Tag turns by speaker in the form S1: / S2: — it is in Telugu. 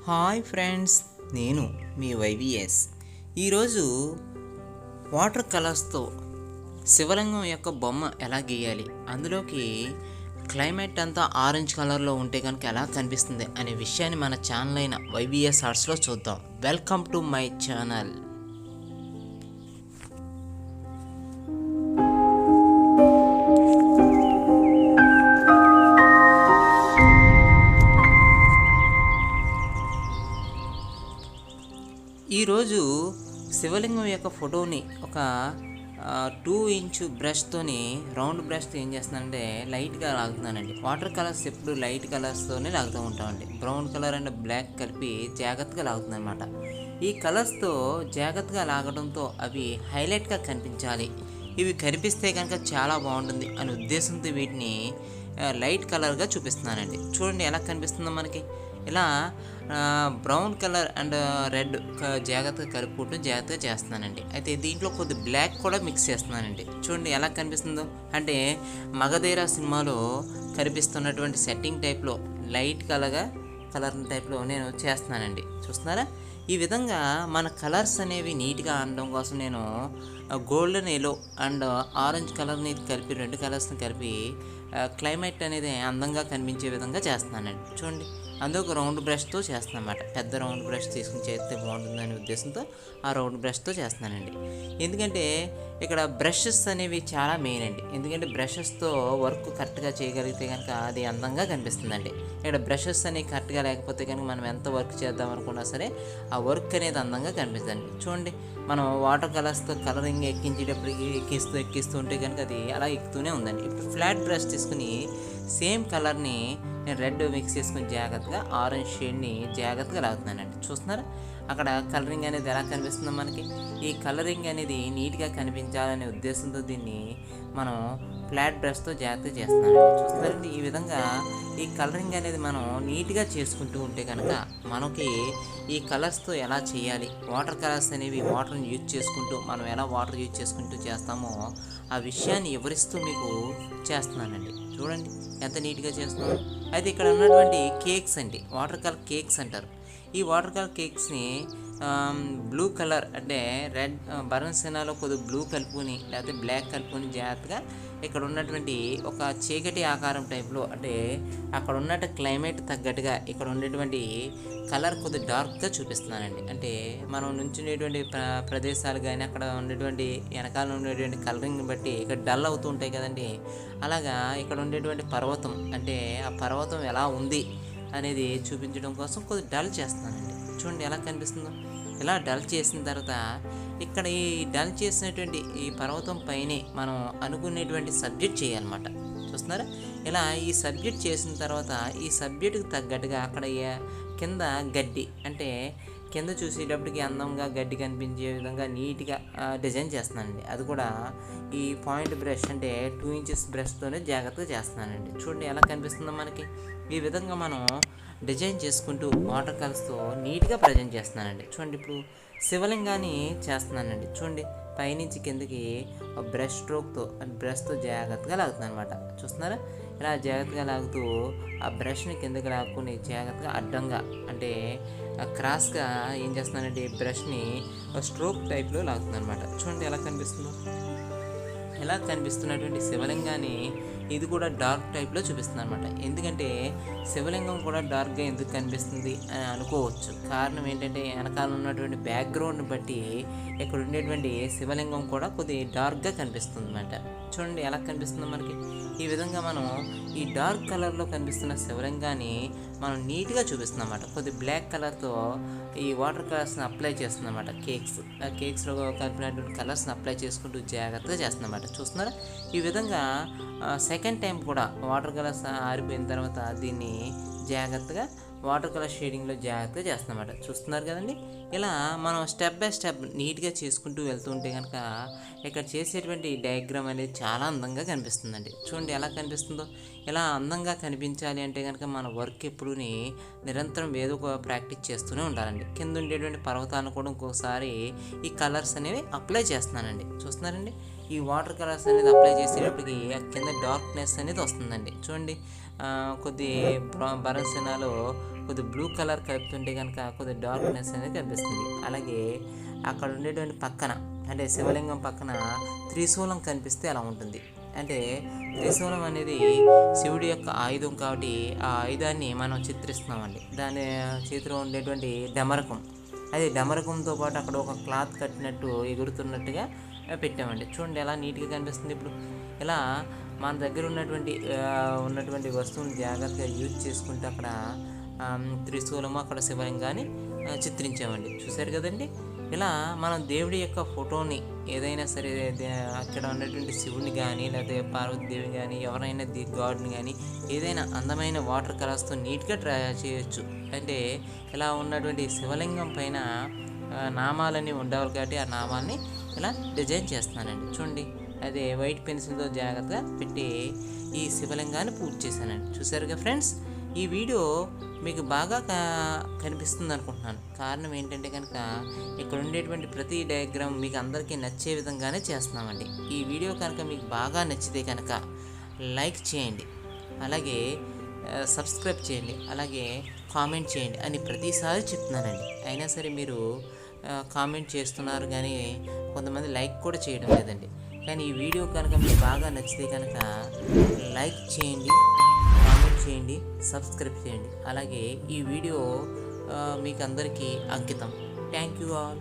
S1: హాయ్ ఫ్రెండ్స్, నేను మీ వైవిఎస్. ఈరోజు వాటర్ కలర్స్తో శివలింగం యొక్క బొమ్మ ఎలా గీయాలి, అందులోకి క్లైమేట్ అంతా ఆరెంజ్ కలర్లో ఉంటే కనుక ఎలా కనిపిస్తుంది అనే విషయాన్ని మన ఛానల్ అయిన వైవిఎస్ ఆర్ట్స్లో చూద్దాం. Welcome to my channel. ఈరోజు శివలింగం యొక్క ఫోటోని ఒక 2 ఇంచ్ బ్రష్తోని, రౌండ్ బ్రష్తో ఏం చేస్తున్నానంటే లైట్గా లాగుతున్నానండి. వాటర్ కలర్స్ ఎప్పుడు లైట్ కలర్స్తోనే లాగుతూ ఉంటామండి. బ్రౌన్ కలర్ అండ్ బ్లాక్ కలిపి జాగ్రత్తగా లాగుతుంది అనమాట. ఈ కలర్స్తో జాగ్రత్తగా లాగడంతో అవి హైలైట్గా కనిపించాలి, ఇవి కనిపిస్తే కనుక చాలా బాగుంటుంది అనే ఉద్దేశంతో వీటిని లైట్ కలర్గా చూపిస్తున్నానండి. చూడండి ఎలా కనిపిస్తుందో మనకి. ఇలా బ్రౌన్ కలర్ అండ్ రెడ్ జాగ్రత్తగా కలుపుకుంటూ జాగ్రత్తగా చేస్తున్నానండి. అయితే దీంట్లో కొద్ది బ్లాక్ కూడా మిక్స్ చేస్తున్నానండి. చూడండి ఎలా కనిపిస్తుందో. అంటే మగధీర సినిమాలో కనిపిస్తున్నటువంటి సెట్టింగ్ టైప్లో లైట్ కలర్ టైప్లో నేను చేస్తున్నానండి. చూస్తున్నారా? ఈ విధంగా మన కలర్స్ అనేవి నీట్గా అనడం కోసం నేను గోల్డెన్ ఎల్లో అండ్ ఆరెంజ్ కలర్ని కలిపి, 2 కలర్స్ని కలిపి క్లైమేట్ అనేది అందంగా కనిపించే విధంగా చేస్తున్నానండి. చూడండి, అందుకు రౌండ్ బ్రష్తో చేస్తున్నాను అన్నమాట. పెద్ద రౌండ్ బ్రష్ తీసుకుని చేస్తే బాగుంటుందనే ఉద్దేశంతో ఆ రౌండ్ బ్రష్తో చేస్తున్నానండి. ఎందుకంటే ఇక్కడ బ్రషెస్ అనేవి చాలా మెయిన్ అండి. ఎందుకంటే బ్రషెస్తో వర్క్ కరెక్ట్గా చేయగలిగితే కనుక అది అందంగా కనిపిస్తుందండి. ఇక్కడ బ్రషెస్ అనేవి కరెక్ట్గా లేకపోతే కనుక మనం ఎంత వర్క్ చేద్దాం అనుకున్నా సరే ఆ వర్క్ అనేది అందంగా కనిపిస్తుందండి. చూడండి, మనం వాటర్ కలర్స్తో కలరింగ్ ఎక్కించేటప్పటికి ఎక్కిస్తూ ఉంటే కనుక అది అలా ఎక్కుతూనే ఉందండి. ఇప్పుడు ఫ్లాట్ బ్రష్ తీసుకుని సేమ్ కలర్ని నేను రెడ్ మిక్స్ చేసుకుని జాగ్రత్తగా ఆరెంజ్ షేడ్ని జాగ్రత్తగా లాగుతున్నానండి. చూస్తున్నారా అక్కడ కలరింగ్ అనేది ఎలా కనిపిస్తుందో మనకి. ఈ కలరింగ్ అనేది నీట్గా కనిపించాలనే ఉద్దేశంతో దీన్ని మనం ఫ్లాట్ బ్రష్తో జాగ్రత్తగా చేస్తున్నానండి. చూస్తున్నారండి, ఈ విధంగా ఈ కలరింగ్ అనేది మనం నీట్గా చేసుకుంటూ ఉంటే కనుక మనకి ఈ కలర్స్తో ఎలా చేయాలి, వాటర్ కలర్స్ అనేవి వాటర్ని యూజ్ చేసుకుంటూ మనం ఎలా వాటర్ యూజ్ చేసుకుంటూ చేస్తామో ఆ విషయాన్ని వివరిస్తూ మీకు చేస్తున్నానండి. చూడండి ఎంత నీట్గా చేస్తున్నాం. అయితే ఇక్కడ ఉన్నటువంటి కేక్స్ అండి, వాటర్ కలర్ కేక్స్ అంటారు. ఈ వాటర్ కలర్ కేక్స్ని బ్లూ కలర్ అంటే రెడ్ బరన్సీనాలో కొద్దిగా బ్లూ కలుపుకొని లేకపోతే బ్లాక్ కలుపుకొని జాగ్రత్తగా ఇక్కడ ఉన్నటువంటి ఒక చీకటి ఆకారం టైప్లో, అంటే అక్కడ ఉన్నట్టు క్లైమేట్ తగ్గట్టుగా ఇక్కడ ఉండేటువంటి కలర్ కొద్దిగా డార్క్గా చూపిస్తున్నానండి. అంటే మనం నుంచునేటువంటి ప్రదేశాలు కానీ అక్కడ ఉండేటువంటి వెనకాల ఉండేటువంటి కలరింగ్ని బట్టి ఇక్కడ డల్ అవుతూ ఉంటాయి కదండి. అలాగా ఇక్కడ ఉండేటువంటి పర్వతం, అంటే ఆ పర్వతం ఎలా ఉంది అనేది చూపించడం కోసం కొద్దిగా డల్ చేస్తున్నానండి. చూడండి ఎలా కనిపిస్తుందో. ఇలా డల్ చేసిన తర్వాత ఇక్కడ ఈ డల్ చేసినటువంటి ఈ పర్వతం పైనే మనం అనుకునేటువంటి సబ్జెక్ట్ చేయాలన్నమాట. చూస్తున్నారా? ఇలా ఈ సబ్జెక్ట్ చేసిన తర్వాత ఈ సబ్జెక్టుకి తగ్గట్టుగా అక్కడ కింద గడ్డి, అంటే కింద చూసేటప్పటికి అందంగా గడ్డి కనిపించే విధంగా నీట్గా డిజైన్ చేస్తున్నానండి. అది కూడా ఈ పాయింట్ బ్రష్ అంటే 2 ఇంచెస్ బ్రష్తోనే జాగ్రత్తగా చేస్తున్నానండి. చూడండి ఎలా కనిపిస్తుందో మనకి. ఈ విధంగా మనం డిజైన్ చేసుకుంటూ వాటర్ కలర్స్తో నీట్గా ప్రజెంట్ చేస్తున్నానండి. చూడండి, ఇప్పుడు శివలింగాన్ని చేస్తున్నానండి. చూడండి, పైనుంచి కిందకి బ్రష్ స్ట్రోక్తో బ్రష్తో జాగ్రత్తగా లాగుతున్నాను అనమాట. చూస్తున్నారా? ఇలా జాగ్రత్తగా లాగుతూ ఆ బ్రష్ని కిందకి లాక్కుని జాగ్రత్తగా అడ్డంగా, అంటే క్రాస్గా ఏం చేస్తున్నానంటే బ్రష్ని స్ట్రోక్ టైప్లో లాగుతున్నాను అనమాట. చూడండి ఎలా కనిపిస్తుందో. ఎలా కనిపిస్తున్నటువంటి శివలింగాన్ని ఇది కూడా డార్క్ టైప్లో చూపిస్తుంది అనమాట. ఎందుకంటే శివలింగం కూడా డార్క్గా ఎందుకు కనిపిస్తుంది అని అనుకోవచ్చు. కారణం ఏంటంటే వెనకాల ఉన్నటువంటి బ్యాక్గ్రౌండ్ని బట్టి ఇక్కడ ఉండేటువంటి శివలింగం కూడా కొద్ది డార్క్గా కనిపిస్తుంది అనమాట. చూడండి ఎలా కనిపిస్తుందో మనకి. ఈ విధంగా మనం ఈ డార్క్ కలర్లో కనిపిస్తున్న శివలింగాన్ని మనం నీట్గా చూపిస్తున్నాం అన్నమాట. కొద్ది బ్లాక్ కలర్తో ఈ వాటర్ కలర్స్ని అప్లై చేస్తుంది అన్నమాట. కేక్స్లో కలిపినటువంటి కలర్స్ని అప్లై చేసుకుంటూ జాగ్రత్తగా చేస్తుంది అన్నమాట. చూస్తున్నారా? ఈ విధంగా సెకండ్ టైం కూడా వాటర్ కలర్స్ ఆరిపోయిన తర్వాత దీన్ని జాగ్రత్తగా వాటర్ కలర్ షేడింగ్లో జాగ్రత్తగా చేస్తున్నమాట. చూస్తున్నారు కదండి. ఇలా మనం స్టెప్ బై స్టెప్ నీట్గా చేసుకుంటూ వెళ్తూ ఉంటే కనుక ఇక్కడ చేసేటువంటి డయాగ్రామ్ అనేది చాలా అందంగా కనిపిస్తుందండి. చూడండి ఎలా కనిపిస్తుందో. ఇలా అందంగా కనిపించాలి అంటే కనుక మన వర్క్ ఎప్పుడూ నిరంతరం ఏదో ఒక ప్రాక్టీస్ చేస్తూనే ఉండాలండి. కింద ఉండేటువంటి పర్వతాలను కూడా ఇంకొకసారి ఈ కలర్స్ అనేవి అప్లై చేస్తున్నానండి. చూస్తున్నారండి, ఈ వాటర్ కలర్స్ అనేది అప్లై చేసేటప్పటికి కింద డార్క్నెస్ అనేది వస్తుందండి. చూడండి, కొద్ది బరన్సీనాలో కొద్ది బ్లూ కలర్ కలుపుతుంటే కనుక కొద్ది డార్క్నెస్ అనేది కనిపిస్తుంది. అలాగే అక్కడ ఉండేటువంటి పక్కన అంటే శివలింగం పక్కన త్రిశూలం కనిపిస్తే అలా ఉంటుంది. అంటే త్రిశూలం అనేది శివుడి యొక్క ఆయుధం కాబట్టి ఆ ఆయుధాన్ని మనం చిత్రిస్తున్నామండి. దాని చేతిలో ఉండేటువంటి డమరకం, అది డమరకంతో పాటు అక్కడ ఒక క్లాత్ కట్టినట్టు ఎగురుతున్నట్టుగా పెట్టామండి. చూడండి ఎలా నీట్గా కనిపిస్తుంది. ఇప్పుడు ఇలా మన దగ్గర ఉన్నటువంటి వస్తువుని జాగ్రత్తగా యూజ్ చేసుకుంటూ అక్కడ త్రిశూలము, అక్కడ శివలింగాన్ని చిత్రించామండి. చూశారు కదండి. ఇలా మనం దేవుడి యొక్క ఫోటోని ఏదైనా సరే అక్కడ ఉన్నటువంటి శివుని కానీ లేకపోతే పార్వతీదేవి కానీ ఎవరైనా గాడ్ని కానీ ఏదైనా అందమైన వాటర్ కలర్స్తో నీట్గా ట్రై చేయొచ్చు. అంటే ఇలా ఉన్నటువంటి శివలింగం పైన నామాలన్నీ ఉండవాలి కాబట్టి ఆ నామాల్ని ఇలా డిజైన్ చేస్తున్నానండి. చూడండి, అదే వైట్ పెన్సిల్తో జాగ్రత్తగా పెట్టి ఈ శివలింగాన్ని పూజ చేశానండి. చూసారుగా ఫ్రెండ్స్, ఈ వీడియో మీకు బాగా కనిపిస్తుంది అనుకుంటున్నాను. కారణం ఏంటంటే కనుక ఇక్కడ ఉండేటువంటి ప్రతి డయాగ్రామ్ మీకు అందరికీ నచ్చే విధంగానే చేస్తున్నామండి. ఈ వీడియో కనుక మీకు బాగా నచ్చితే కనుక లైక్ చేయండి, అలాగే సబ్స్క్రైబ్ చేయండి, అలాగే కామెంట్ చేయండి అని ప్రతిసారి చెప్తున్నానండి. అయినా సరే మీరు కామెంట్ చేస్తున్నారు కానీ కొంతమంది లైక్ కూడా చేయడం లేదండి. కానీ ఈ వీడియో కనుక మీకు బాగా నచ్చితే కనుక లైక్ చేయండి, కామెంట్ చేయండి, సబ్స్క్రైబ్ చేయండి. అలాగే ఈ వీడియో మీకు అందరికీ అంకితం. Thank you all.